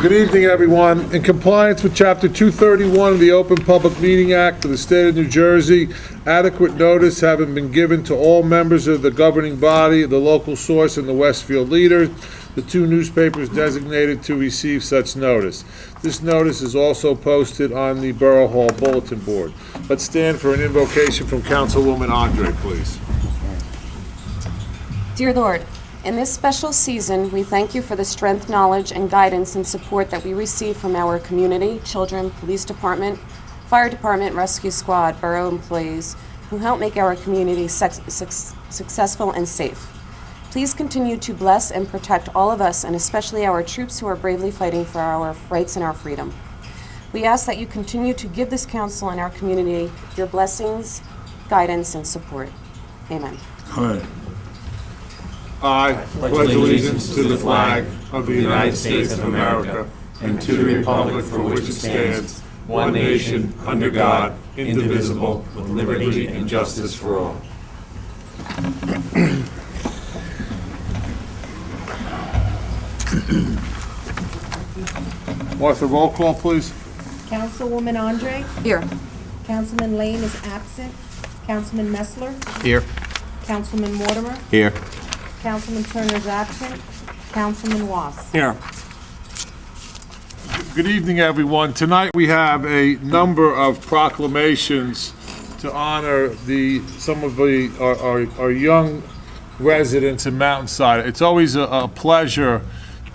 Good evening, everyone. In compliance with Chapter 231 of the Open Public Meeting Act of the State of New Jersey, adequate notice having been given to all members of the governing body, the local source, and the Westfield Leader, the two newspapers designated to receive such notice. This notice is also posted on the Borough Hall Bulletin Board. Let's stand for an invocation from Councilwoman Andre, please. Dear Lord, in this special season, we thank you for the strength, knowledge, and guidance and support that we receive from our community, children, police department, fire department, rescue squad, borough employees, who help make our community successful and safe. Please continue to bless and protect all of us, and especially our troops who are bravely fighting for our rights and our freedom. We ask that you continue to give this council and our community your blessings, guidance, and support. Amen. Amen. I pledge allegiance to the flag of the United States of America and to the republic for which it stands, one nation, under God, indivisible, with liberty and justice for all. Martha, roll call, please. Councilwoman Andre? Here. Councilman Lane is absent. Councilman Messler? Here. Councilman Mortimer? Here. Councilman Turner is absent. Councilman Was? Here. Good evening, everyone. Tonight we have a number of proclamations to honor some of our young residents in Mountainside. It's always a pleasure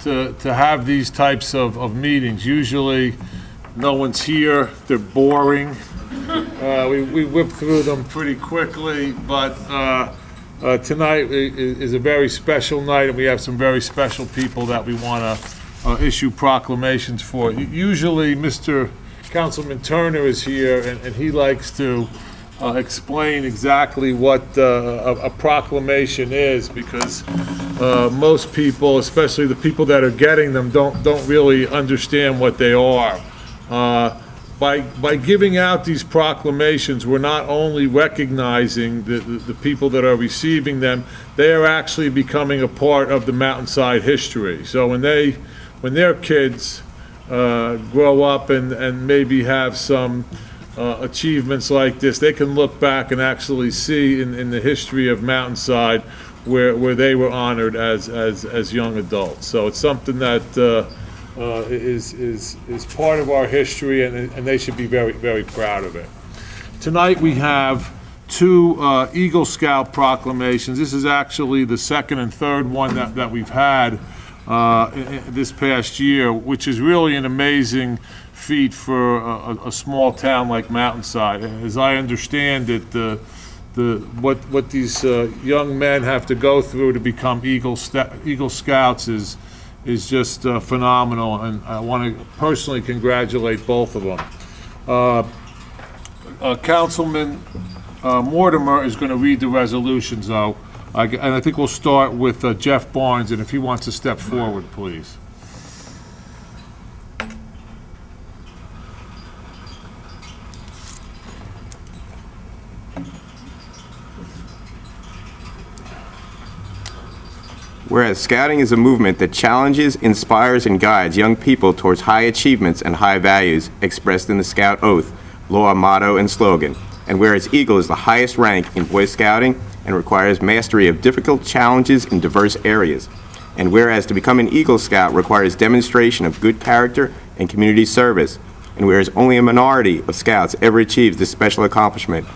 to have these types of meetings. Usually no one's here, they're boring. We whip through them pretty quickly, but tonight is a very special night, and we have some very special people that we want to issue proclamations for. Usually, Mr. Councilman Turner is here, and he likes to explain exactly what a proclamation is, because most people, especially the people that are getting them, don't really understand what they are. By giving out these proclamations, we're not only recognizing the people that are receiving them, they are actually becoming a part of the Mountainside history. So when their kids grow up and maybe have some achievements like this, they can look back and actually see in the history of Mountainside where they were honored as young adults. So it's something that is part of our history, and they should be very, very proud of it. Tonight we have two Eagle Scout proclamations. This is actually the second and third one that we've had this past year, which is really an amazing feat for a small town like Mountainside. As I understand it, what these young men have to go through to become Eagle Scouts is just phenomenal, and I want to personally congratulate both of them. Councilman Mortimer is going to read the resolutions, though, and I think we'll start with Jeff Barnes, and if he wants to step forward, please. Whereas scouting is a movement that challenges, inspires, and guides young people towards high achievements and high values expressed in the Scout Oath, law, motto, and slogan. And whereas Eagle is the highest rank in Boy Scouting and requires mastery of difficult challenges in diverse areas. And whereas to become an Eagle Scout requires demonstration of good character and community service. And whereas only a minority of Scouts ever achieves this special accomplishment.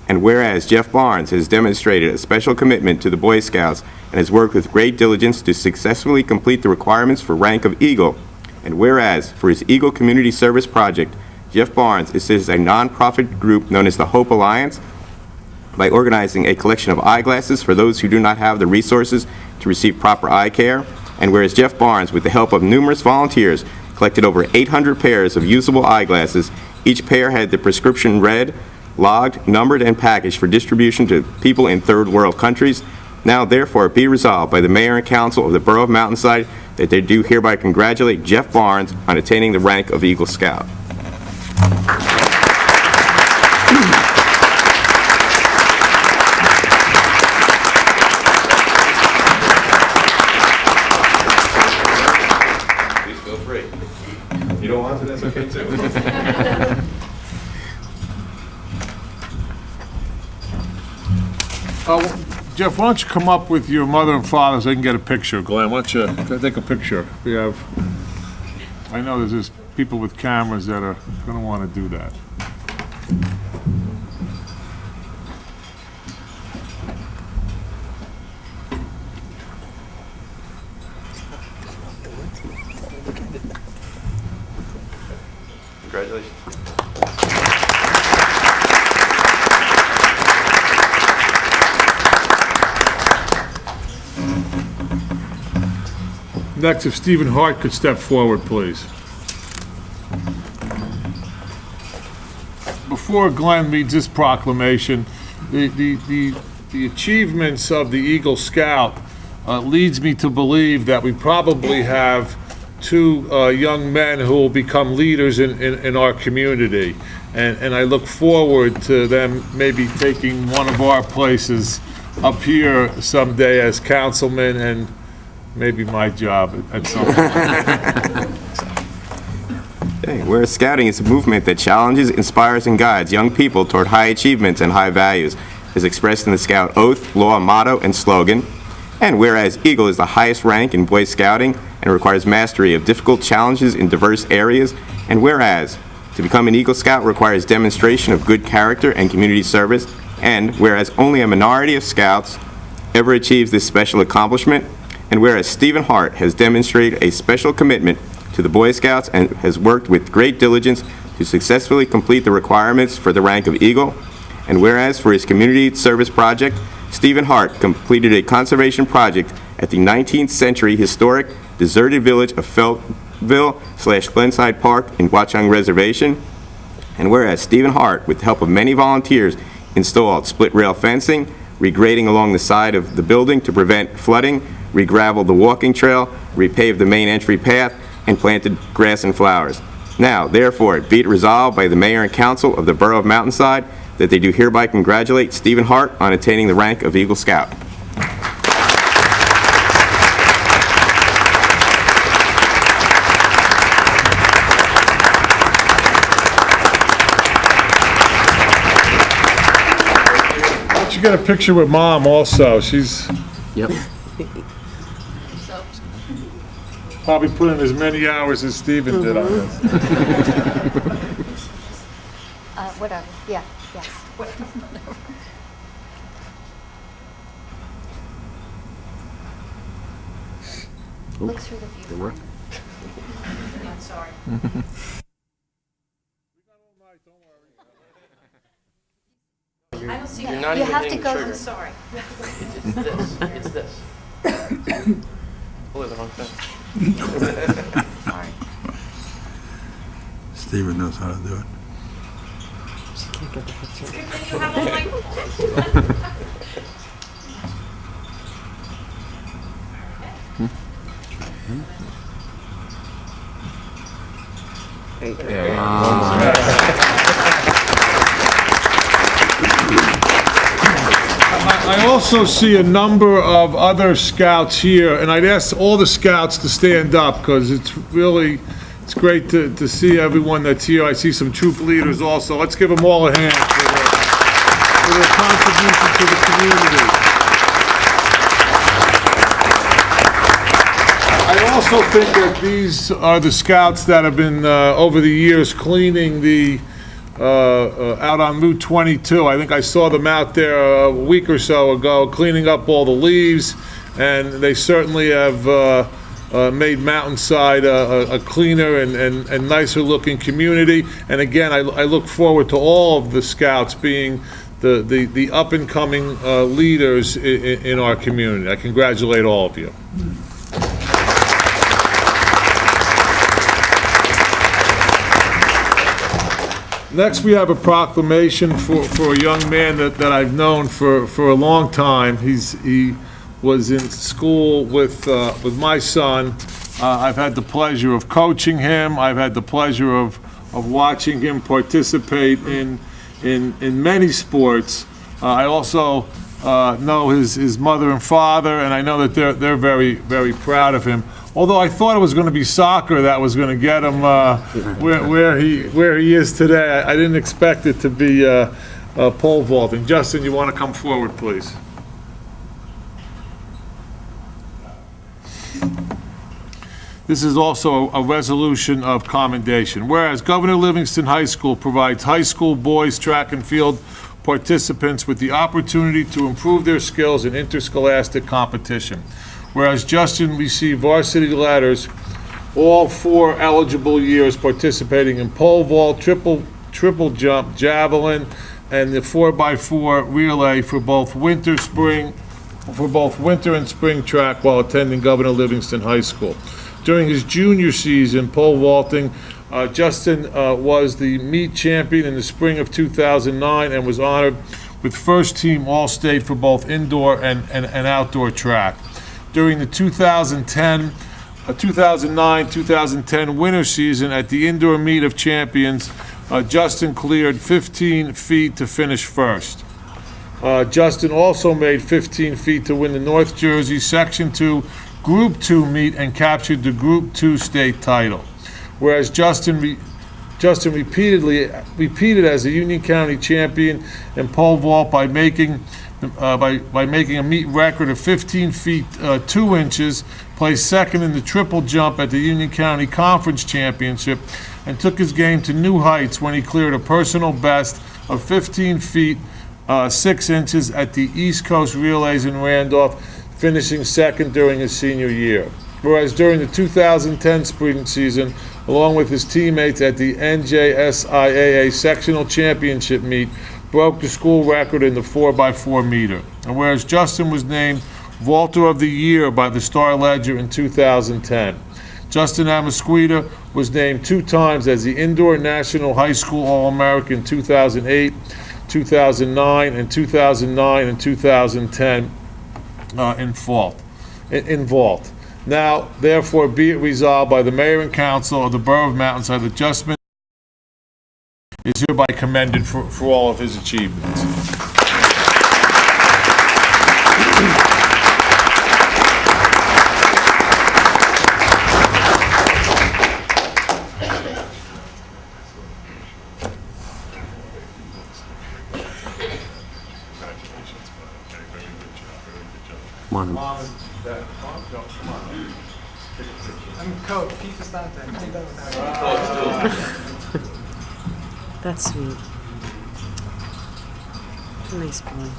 And whereas Jeff Barnes has demonstrated a special commitment to the Boy Scouts and has worked with great diligence to successfully complete the requirements for rank of Eagle. And whereas for his Eagle Community Service Project, Jeff Barnes assists a nonprofit group known as the Hope Alliance by organizing a collection of eyeglasses for those who do not have the resources to receive proper eye care. And whereas Jeff Barnes, with the help of numerous volunteers, collected over 800 pairs of usable eyeglasses, each pair had the prescription read, logged, numbered, and packaged for distribution to people in third world countries. Now, therefore, be resolved by the Mayor and Council of the Borough of Mountainside that they do hereby congratulate Jeff Barnes on attaining the rank of Eagle Scout. free. You don't want to, that's okay too. Jeff, why don't you come up with your mother and father so they can get a picture? Glenn, why don't you take a picture? We have, I know there's just people with cameras that are going to want to do that. Congratulations. Next, if Stephen Hart could step forward, please. Before Glenn reads this proclamation, the achievements of the Eagle Scout leads me to believe that we probably have two young men who will become leaders in our community. And I look forward to them maybe taking one of our places up here someday as councilmen, and maybe my job at some point. Okay, whereas Scouting is a movement that challenges, inspires, and guides young people toward high achievements and high values, as expressed in the Scout Oath, Law, Motto, and Slogan. And whereas Eagle is the highest rank in Boy Scouting and requires mastery of difficult challenges in diverse areas. And whereas to become an Eagle Scout requires demonstration of good character and community service. And whereas only a minority of Scouts ever achieves this special accomplishment. And whereas Stephen Hart has demonstrated a special commitment to the Boy Scouts and has worked with great diligence to successfully complete the requirements for the rank of Eagle. And whereas for his community service project, Stephen Hart completed a conservation project at the 19th century historic deserted village of Feltville/Glenside Park in Watchung Reservation. And whereas Stephen Hart, with the help of many volunteers, installed split rail fencing, regrading along the side of the building to prevent flooding, re-graveled the walking trail, repaved the main entry path, and planted grass and flowers. Now, therefore, be it resolved by the Mayor and Council of the Borough of Mountainside that they do hereby congratulate Stephen Hart on attaining the rank of Eagle Scout. Why don't you get a picture with Mom also? She's Yep. probably put in as many hours as Stephen did on this. Whatever, yeah, yes. Look through the viewfinder. I'm sorry. I don't see You're not You even have to hitting go, the trigger. sorry. It's this. It's this. Oh, the wrong thing. Sorry. Steven knows how to do it. I also see a number of other scouts here, and I'd ask all the scouts to stand up, because it's great to see everyone that's here. I see some troop leaders also. Let's give them all a hand for their contribution to the community. I also think that these are the scouts that have been, over the years, cleaning the out on Route 22. I think I saw them out there a week or so ago cleaning up all the leaves, and they certainly have made Mountainside a cleaner and nicer looking community. And again, I look forward to all of the scouts being the up and coming leaders in our community. I congratulate all of you. Next, we have a proclamation for a young man that I've known for a long time. He was in school with my son. I've had the pleasure of coaching him. I've had the pleasure of watching him participate in many sports. I also know his mother and father, and I know that they're very, very proud of him. Although I thought it was going to be soccer that was going to get him where he is today. I didn't expect it to be pole vaulting. Justin, you want to come forward, please? This is also a resolution of commendation. Whereas Governor Livingston High School provides high school boys track and field participants with the opportunity to improve their skills in interscholastic competition. Whereas Justin received varsity letters all 4 eligible years participating in pole vault, triple jump, javelin, and the 4x4 relay for both winter and spring track while attending Governor Livingston High School. During his junior season, pole vaulting, Justin was the meet champion in the spring of 2009 and was honored with first team All-State for both indoor and outdoor track. During the 2009-2010 winter season at the indoor meet of champions, Justin cleared 15 feet to finish first. Justin also made 15 feet to win the North Jersey Section 2 Group 2 meet and captured the Group 2 state title. Whereas Justin repeated as a Union County champion in pole vault by making a meet record of 15 feet 2 inches, placed second in the triple jump at the Union County Conference Championship, and took his game to new heights when he cleared a personal best of 15 feet 6 inches at the East Coast Relays in Randolph, finishing second during his senior year. Whereas during the 2010 spring season, along with his teammates at the NJSIAA Sectional Championship meet, broke the school record in the 4x4 meter. And whereas Justin was named Vaulter of the Year by the Star Ledger in 2010. Justin Amasquita was named 2 times as the Indoor National High School All-American 2008, 2009, and 2010 in vault. Now, therefore, be it resolved by the Mayor and Council of the Borough of Mountainside that Justin is hereby commended for all of his achievements. Come on. That's sweet. Nice boy.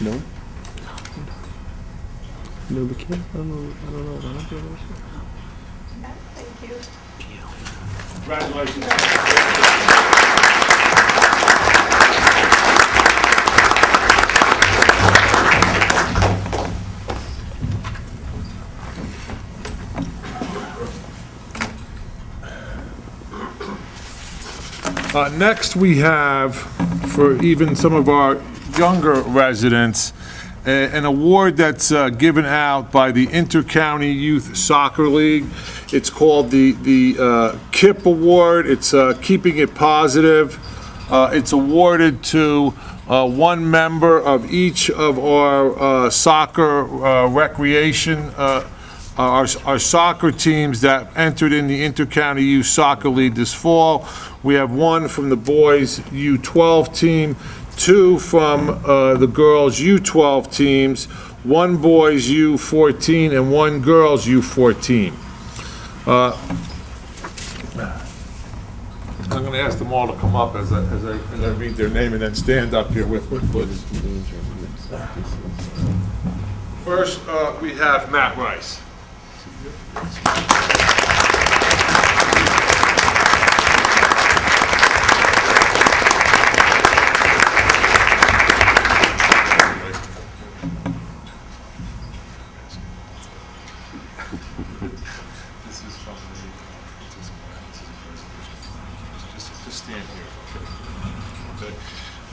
No? No, the kid? I don't know. I don't know. Congratulations. Next, we have, for even some of our younger residents, an award that's given out by the Inter-County Youth Soccer League. It's called the KIP Award. It's Keeping It Positive. It's awarded to one member of each of our soccer recreation, our soccer teams that entered in the Inter-County Youth Soccer League this fall. We have one from the boys U12 team, 2 from the girls U12 teams, 1 boys U14, and 1 girls U14. I'm going to ask them all to come up as I read their name and then stand up here with me, please. First, we have Matt Rice. This is from just stand here. Okay.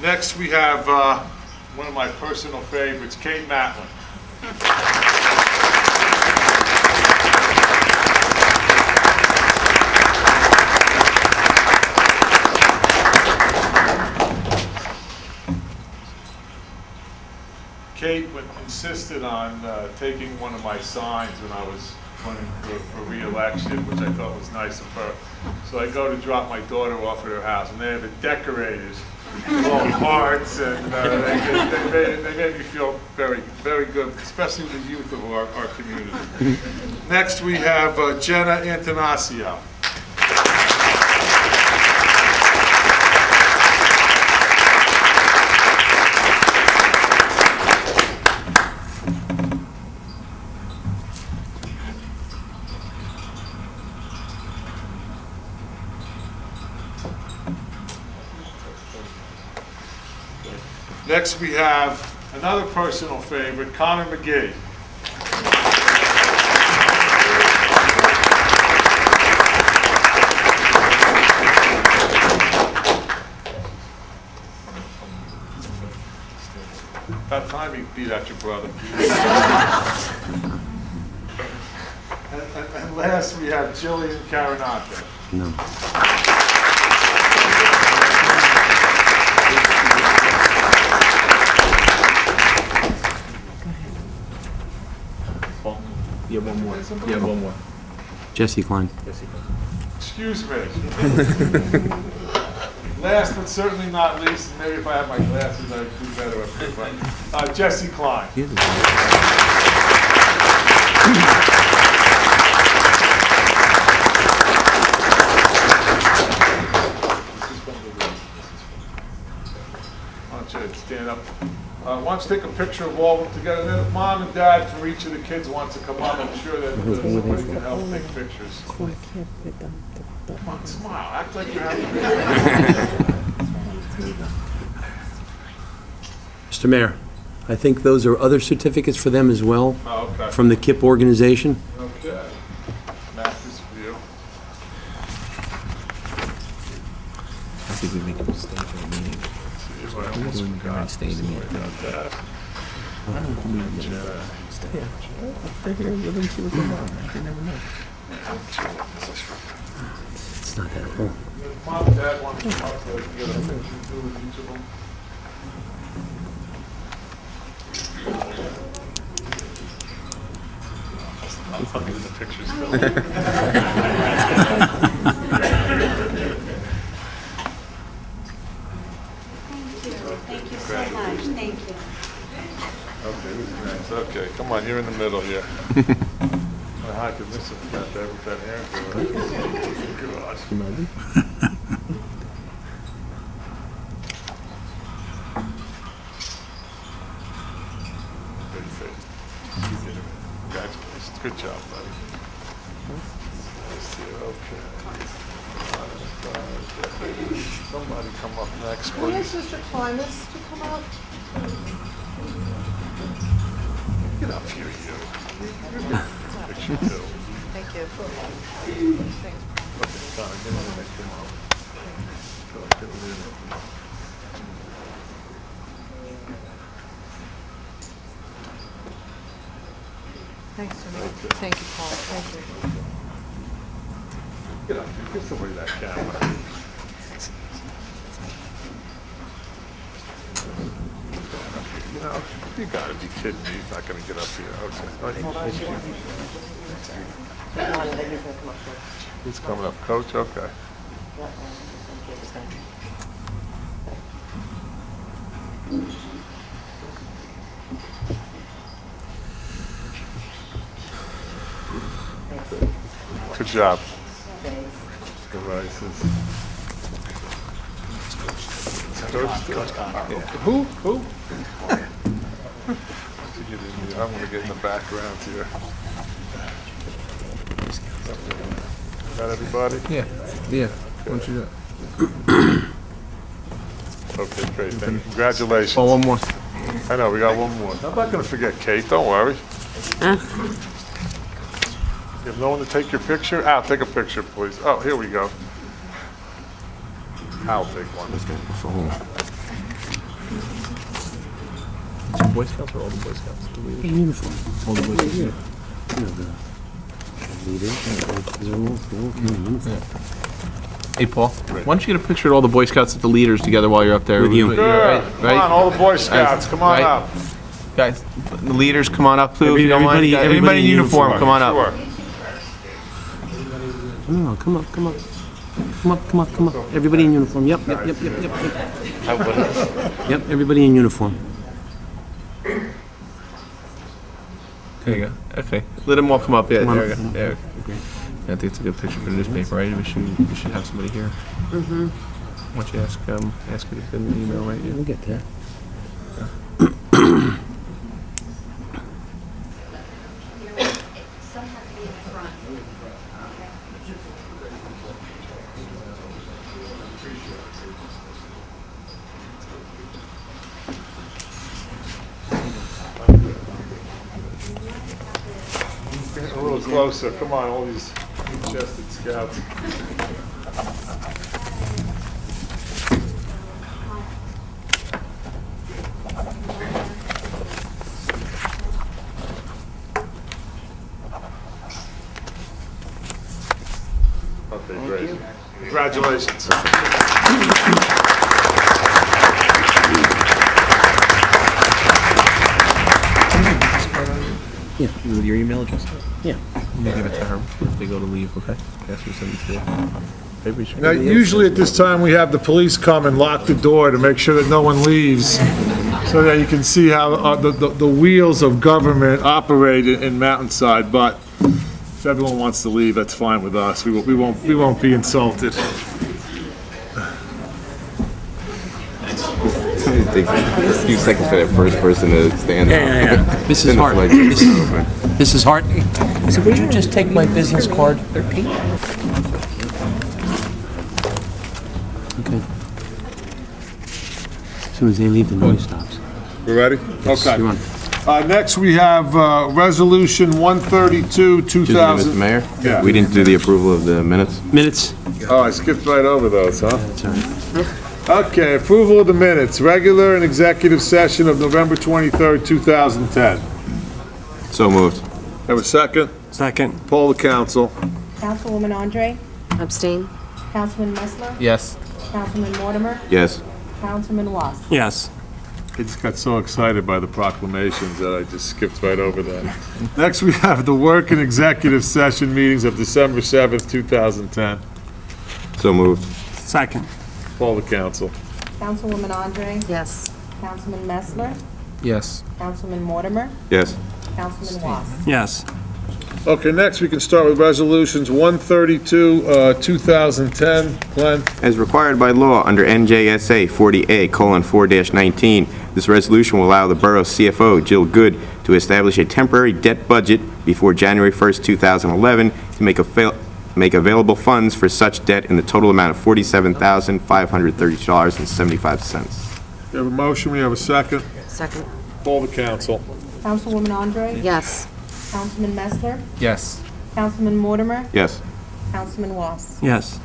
Next, we have one of my personal favorites, Kate Matlin. Kate insisted on taking one of my signs when I was running for re-election, which I thought was nice of her. So I go to drop my daughter off at her house, and they have it decorated with all hearts, and they made me feel very, very good, especially the youth of our community. Next, we have Jenna Antanasio. Next, we have another personal favorite, Connor McGee. About time you beat out your brother. and last, we have Jillian Carinata. No. Yeah, one more. Yeah, one more. Jesse Klein. Excuse me. Last but certainly not least, and maybe if I had my glasses, I'd do better up here, but Jesse Klein. Why don't you stand up? Why don't you take a picture of all of them together, and then if mom and dad for each of the kids wants to come up, I'm sure that somebody can help take pictures. Come on, smile, act like you're happy. Mr. Mayor, I think those are other certificates for them as well, Oh, okay. from the KIP organization. Okay. Matt, this is for you. I think we make a mistake in the meeting. See if I almost When we go and stay in the meeting. forgot that. They're here, let them see what's going on. They never know. It's not that long. Mom and dad want to come up so they can get a picture too with each of them. I'll get the pictures still. Thank you so much, thank you. Okay, this is nice. Okay, come on, you're in the middle here. I could miss it with that hair. God. Imagine. Congratulations. Good job, buddy. Let's see, okay. Somebody come up next, Can we please. ask Mr. Klimas to come up? Get up here, you. Picture too. Thank you. Okay, Connor, get in there, come on. Get in there. Thanks, thank you, Paul. Thank you. Get up here, get somebody that camera. You know, you gotta be kidding me, he's not gonna get up here. Okay. Who's coming up, Coach? Okay. Good job. Devices. Who? I'm gonna get in the background here. Got everybody? Yeah, yeah. Why don't you do it? Okay, great, thank you. Congratulations. Oh, one more. I know, we got one more. I'm not gonna forget Kate, don't worry. You have no one to take your picture? Al, take a picture, please. Oh, here we go. I'll take one. Boy Scouts or all the Boy Scouts? The leaders? Uniform. All the Boy Scouts. You know, the leaders, they're all kind of uniform. Hey, Paul, why don't you get a picture of all the Boy Scouts with the leaders together while you're up there? With you. Right? Sure. Come on, all the Boy Scouts, come on Right. up. Guys, the leaders, come on up, too, if you don't mind. Anybody in uniform, come on up. Sure. No, come up, come up. Come up, come up, come up. Everybody in uniform. Yep. Yep, everybody in uniform. There you go. Okay. Let them all come up. Yeah, Come on there you up. go. There. Okay. Yeah, I think it's a good picture for the newspaper, right? We should have somebody here. Mm-hmm. Why don't you ask her to send an email, right? Yeah. We'll get there. A little closer, come on, all these chested scouts. Okay, great. Congratulations. Yeah. With your email address? Yeah. You give it to her if they go to leave, okay? Ask her to send it to you. Maybe we should. Now, usually at this time, we have the police come and lock the door to make sure that no one leaves, so that you can see how the wheels of government operate in Mountainside, but if everyone wants to leave, that's fine with us. We won't be insulted. It takes a few seconds for that first person to stand up. Yeah. Mrs. Hart. Mrs. Hart. So would you just take my business card? 13. Okay. As soon as they leave, the noise stops. We ready? Yes, Okay. you're on. Next, we have Resolution 132, Excuse me, 2000. Mr. Mayor? Yeah. We didn't do the approval of the minutes? Minutes? Oh, I skipped right over those, huh? That's all right. Okay, approval of the minutes, regular and executive session of November 23rd, 2010. So moved. Have a second? Second. Poll the council. Councilwoman Andre, Abstain? Councilman Messler, Yes. Councilman Mortimer, Yes. Councilman Was. Yes. I just got so excited by the proclamations that I just skipped right over that. Next, we have the work and executive session meetings of December 7th, 2010. So moved. Second. Poll the council. Councilwoman Andre, Yes. Councilman Messler, Yes. Councilman Mortimer, Yes. Councilman Was. Yes. Okay, next we can start with resolutions 132, 2010. Glenn? As required by law under NJSA 40A:4-19, this resolution will allow the borough CFO, Jill Good, to establish a temporary debt budget before January 1st, 2011, to make available funds for such debt in the total amount of $47,530.75. We have a motion, we have a second. Second? Poll the council. Councilwoman Andre, Yes. Councilman Messler, Yes. Councilman Mortimer, Yes. Councilman Was. Yes.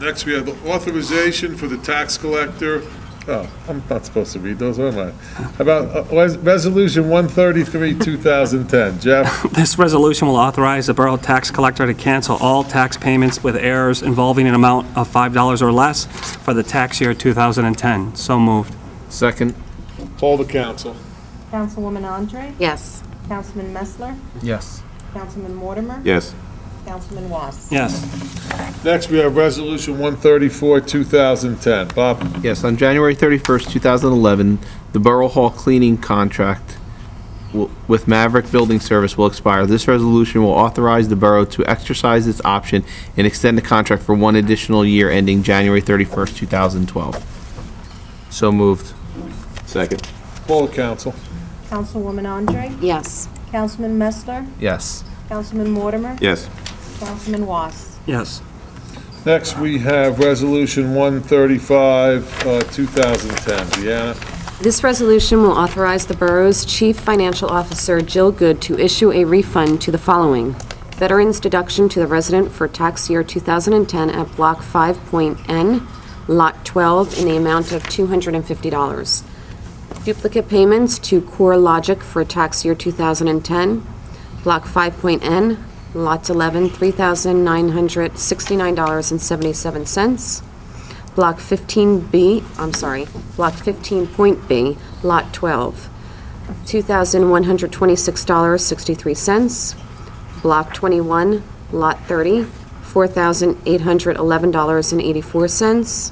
Next, we have the authorization for the tax collector. Oh, I'm not supposed to read those, am I? About Resolution 133, 2010. Jeff? This resolution will authorize the borough tax collector to cancel all tax payments with errors involving an amount of $5 or less for the tax year 2010. So moved. Second. Poll the council. Councilwoman Andre, Yes. Councilman Messler, Yes. Councilman Mortimer, Yes. Councilman Was. Yes. Next, we have Resolution 134, 2010. Bob? Yes, on January 31st, 2011, the Borough Hall cleaning contract with Maverick Building Service will expire. This resolution will authorize the borough to exercise its option and extend the contract for one additional year ending January 31st, 2012. So moved. Second. Poll the council. Councilwoman Andre, Yes. Councilman Messler, Yes. Councilman Mortimer, Yes. Councilman Was. Yes. Next, we have Resolution 135, 2010. Deanna? This resolution will authorize the borough's chief financial officer, Jill Good, to issue a refund to the following: veterans deduction to the resident for tax year 2010 at Block 5.N, Lot 12, in the amount of $250. Duplicate payments to Core Logic for tax year 2010, Block 5.N, Lots 11, $3,969.77. Block 15B, Block 15.B, Lot 12, $2,126.63. Block 21, Lot 30, $4,811.84.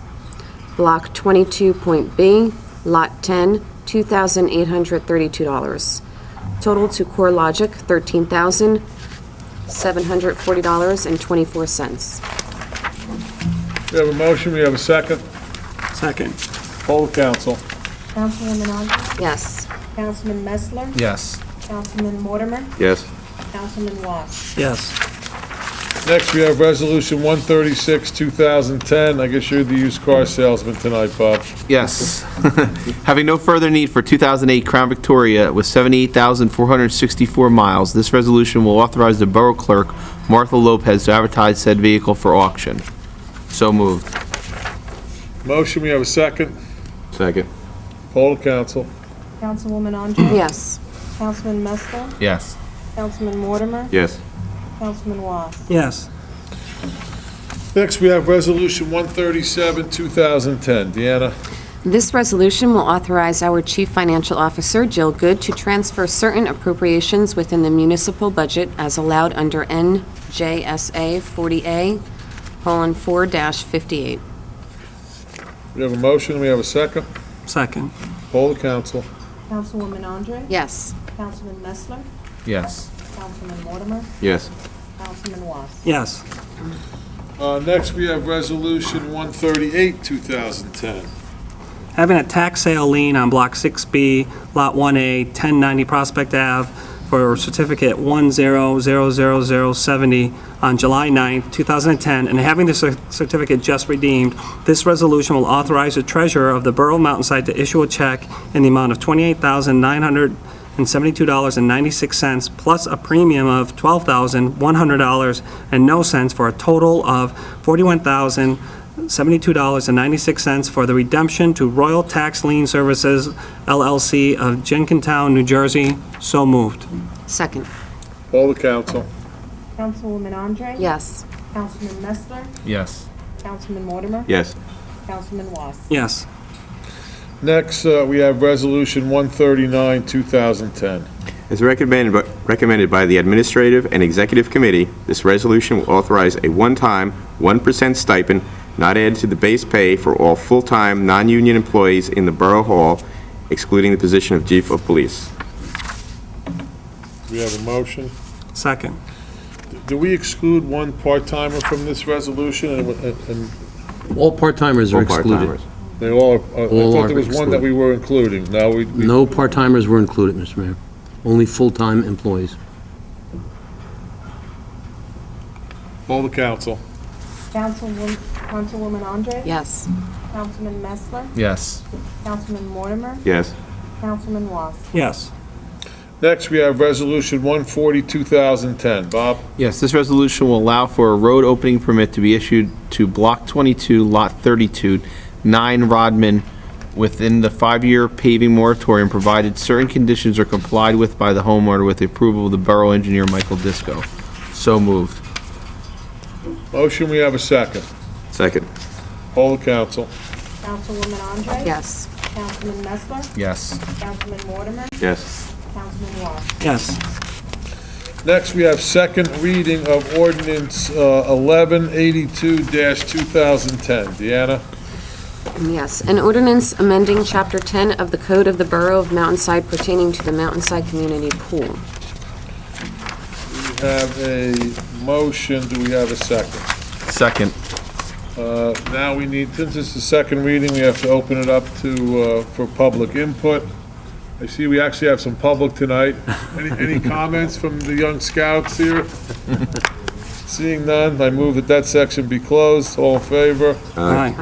Block 22.B, Lot 10, $2,832. Total to CoreLogic, $13,740.24. We have a motion, we have a second. Second. Poll the council. Councilwoman Andre? Yes. Councilman Messler? Yes. Councilman Mortimer? Yes. Councilman Was? Yes. Next, we have Resolution 136, 2010. I guess you're the used car salesman tonight, Bob. Yes. Having no further need for 2008 Crown Victoria with 78,464 miles, this resolution will authorize the Borough Clerk, Martha Lopez, to advertise said vehicle for auction. So moved. Motion, we have a second. Second. Poll the council. Councilwoman Andre? Yes. Councilman Messler? Yes. Councilman Mortimer? Yes. Councilman Was? Yes. Next, we have Resolution 137, 2010. Deanna? This resolution will authorize our Chief Financial Officer, Jill Good, to transfer certain appropriations within the municipal budget as allowed under NJSA 40A:4-58. We have a motion, we have a second. Second. Poll the council. Councilwoman Andre? Yes. Councilman Messler? Yes. Councilman Mortimer? Yes. Councilman Was? Yes. Next, we have Resolution 138, 2010. Having a tax sale lien on Block 6B, Lot 1A, 1090 Prospect Ave for certificate 1000070 on July 9th, 2010, and having the certificate just redeemed, this resolution will authorize the treasurer of the Borough of Mountainside to issue a check in the amount of $28,972.96 plus a premium of $12,100 and no cents for a total of $41,072.96 for the redemption to Royal Tax Lien Services LLC of Jenkintown, New Jersey. So moved. Second. Poll the council. Councilwoman Andre? Yes. Councilman Messler? Yes. Councilman Mortimer? Yes. Councilman Was? Yes. Next, we have Resolution 139, 2010. As recommended by the Administrative and Executive Committee, this resolution will authorize a one-time 1% stipend not added to the base pay for all full-time, non-union employees in the Borough Hall, excluding the position of Chief of Police. We have a motion. Second. Do we exclude one part-timer from this resolution? And All part-timers are All excluded. part-timers. they all, I All thought are there was one that we were including. Now we. No part-timers were included, Mr. Mayor. Only full-time employees. Poll the council. Councilwoman Andre? Yes. Councilman Messler? Yes. Councilman Mortimer? Yes. Councilman Was? Yes. Next, we have Resolution 140, 2010. Bob? Yes, this resolution will allow for a road opening permit to be issued to Block 22, Lot 32, 9 Rodman, within the 5-year paving moratorium, provided certain conditions are complied with by the homeowner with the approval of the Borough Engineer, Michael Disco. So moved. Motion, we have a second. Second. Poll the council. Councilwoman Andre? Yes. Councilman Messler? Yes. Councilman Mortimer? Yes. Councilman Was? Yes. Next, we have second reading of Ordinance 1182-2010. Deanna? Yes. An ordinance amending Chapter 10 of the Code of the Borough of Mountainside pertaining to the Mountainside Community Pool. We have a motion. Do we have a second? Second. Now we need, since it's the second reading, we have to open it up to, for public input. I see we actually have some public tonight. Any comments from the young scouts here? Seeing none, I move that section be closed. All in favor? Aye.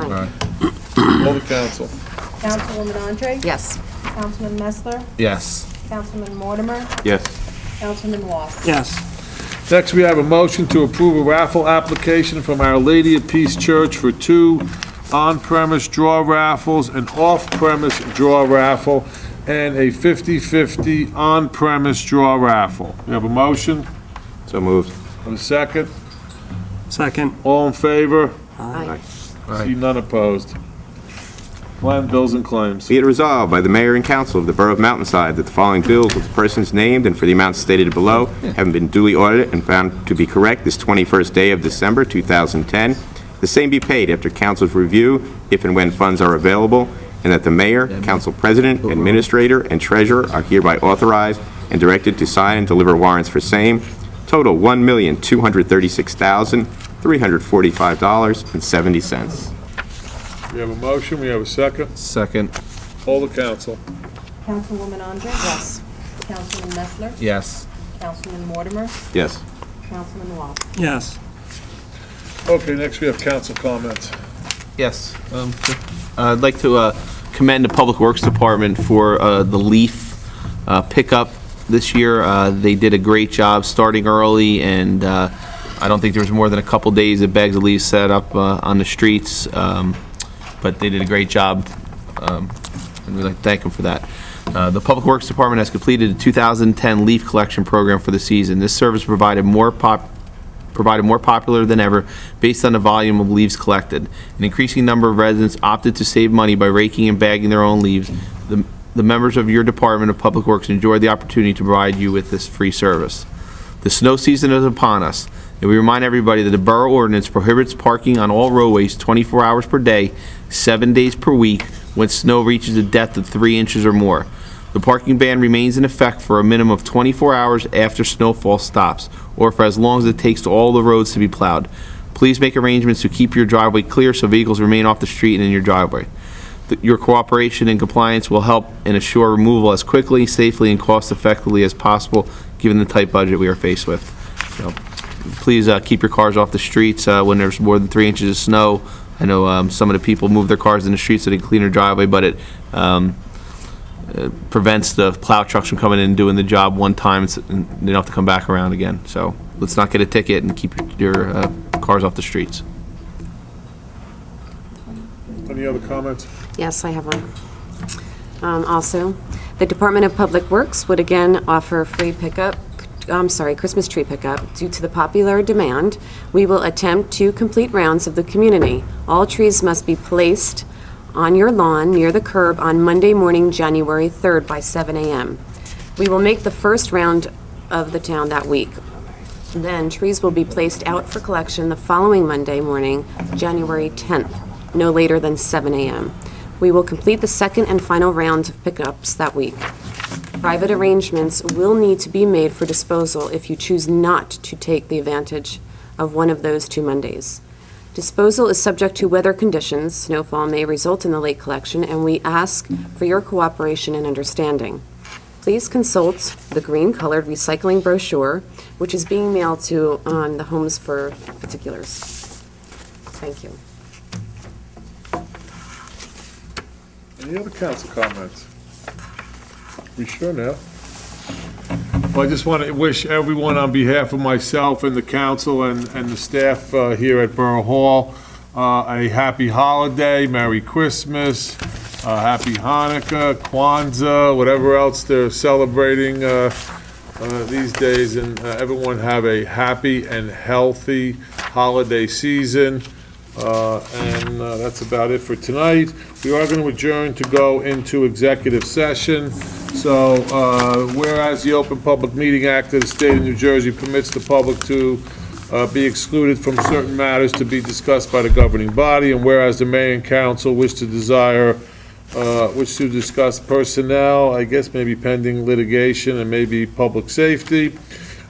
Poll the council. Councilwoman Andre? Yes. Councilman Messler? Yes. Councilman Mortimer? Yes. Councilman Was? Yes. Next, we have a motion to approve a raffle application from Our Lady of Peace Church for 2 on-premise draw raffles, an off-premise draw raffle, and a 50/50 on-premise draw raffle. We have a motion, So moved. and a second. Second. All in favor? Aye. See none opposed. Glenn, bills and claims. Be it resolved by the Mayor and Council of the Borough of Mountainside that the following bills with the persons named and for the amounts stated below having been duly audited and found to be correct this 21st day of December 2010, the same be paid after council's review if and when funds are available, and that the Mayor, Council President, Administrator, and Treasurer are hereby authorized and directed to sign and deliver warrants for same. Total $1,236,345.70. We have a motion, we have a second. Second. Hold the council. Councilwoman Andre? Yes. Councilman Messler? Yes. Councilman Mortimer? Yes. Councilman Wall? Yes. Okay, next we have council comments. Yes. I'd like to commend the Public Works Department for the leaf pickup this year. They did a great job starting early, and I don't think there was more than a couple days of bags of leaves set up on the streets, but they did a great job, and we'd like to thank them for that. The Public Works Department has completed the 2010 leaf collection program for the season. This service provided more popular than ever based on the volume of leaves collected. An increasing number of residents opted to save money by raking and bagging their own leaves. The members of your Department of Public Works enjoyed the opportunity to provide you with this free service. The snow season is upon us, and we remind everybody that the borough ordinance prohibits parking on all roadways 24 hours per day, 7 days per week, when snow reaches a depth of 3 inches or more. The parking ban remains in effect for a minimum of 24 hours after snowfall stops, or for as long as it takes to all the roads to be plowed. Please make arrangements to keep your driveway clear so vehicles remain off the street and in your driveway. Your cooperation and compliance will help and assure removal as quickly, safely, and cost-effectively as possible, given the tight budget we are faced with. So, please keep your cars off the streets when there's more than 3 inches of snow. I know some of the people move their cars in the streets so they can clean their driveway, but it prevents the plow trucks from coming in and doing the job one time, and they don't have to come back around again. So let's not get a ticket and keep your cars off the streets. Any other comments? Yes, I have one. Also, the Department of Public Works would again offer free Christmas tree pickup. Due to the popular demand, we will attempt 2 complete rounds of the community. All trees must be placed on your lawn near the curb on Monday morning, January 3rd by 7 a.m. We will make the first round of the town that week. Then trees will be placed out for collection the following Monday morning, January 10th, no later than 7 a.m. We will complete the second and final round of pickups that week. Private arrangements will need to be made for disposal if you choose not to take the advantage of one of those 2 Mondays. Disposal is subject to weather conditions. Snowfall may result in the late collection, and we ask for your cooperation and understanding. Please consult the green-colored recycling brochure, which is being mailed to on the Homes for Particulars. Thank you. Any other council comments? We sure now. Well, I just want to wish everyone on behalf of myself and the council and the staff here at Borough Hall a happy holiday, Merry Christmas, Happy Hanukkah, Kwanzaa, whatever else they're celebrating these days, and everyone have a happy and healthy holiday season. And that's about it for tonight. We are going to adjourn to go into executive session. So, whereas the Open Public Meeting Act of the State of New Jersey permits the public to be excluded from certain matters to be discussed by the governing body, and whereas the mayor and council wish to discuss personnel, I guess maybe pending litigation and maybe public safety,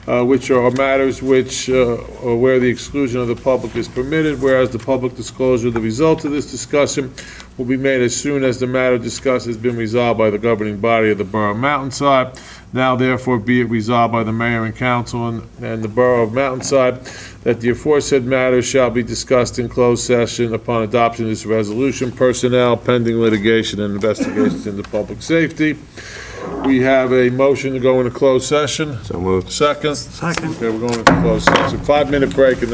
which are matters which, or where the exclusion of the public is permitted, whereas the public disclosure of the result of this discussion will be made as soon as the matter discussed has been resolved by the governing body of the Borough of Mountainside. Now therefore be it resolved by the mayor and council and the Borough of Mountainside that the aforesaid matters shall be discussed in closed session upon adoption of this resolution, personnel, pending litigation, and investigations into public safety. We have a motion to go into closed session. So moved. Second? Second. Okay, we're going into closed session. 5-minute break. And